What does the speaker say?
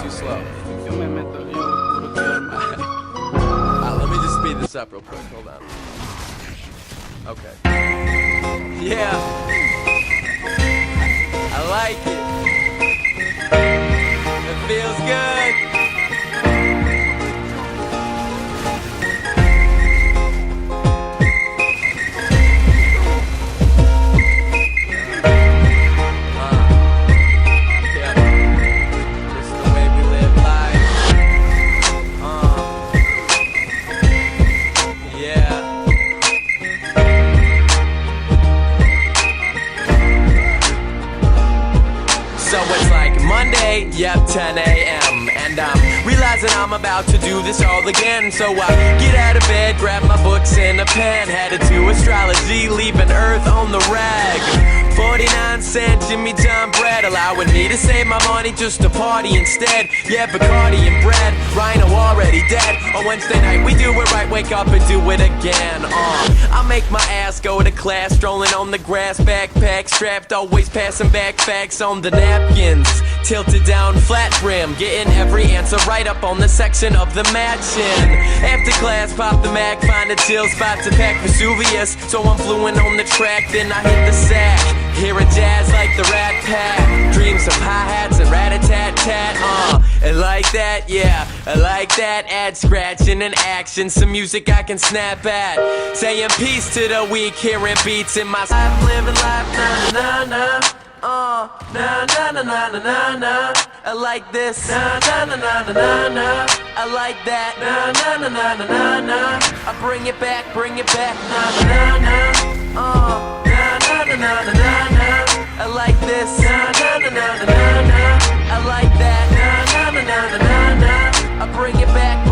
too slow. Yo me meto, yo puro quedarme. Let me just speed this up real quick. Hold on. Okay. Yeah. I like it. It feels good. Yeah. This is the way we live life. Yeah. So it's like Monday, yep, 10 a.m. And I'm realizing I'm about to do this all again. So I get out of bed, grab my books and a pen, headed to astrology, leaving Earth on the rag. 49-cent Jimmy John bread, allowing me to save my money just to party instead. Yeah, Bacardi and bread, Rhino already dead. On Wednesday night we do it right, wake up and do it again. I make my ass go to class, strolling on the grass, backpack strapped, always passing back facts on the napkins. Tilted down, flat brim, getting every answer right up on the section of the matching. After class, pop the Mac, find a chill spot to pack Vesuvius. So I'm fluent on the track, then I hit the sack. Hear a jazz like the Rat Pack. Dreams of hi-hats and rat-a-tat-tat. And like that, yeah, I like that. Add scratching and action, some music I can snap at. Saying peace to the weak, hearing beats in my life, living life, na-na-na-na. Na-na-na-na-na-na-na. I like this, na-na-na-na-na-na. I like that, na-na-na-na-na-na. I bring it back, na-na-na-na. Na-na-na-na-na-na. I like this, na-na-na-na-na-na. I like that, na-na-na-na-na. I bring it back,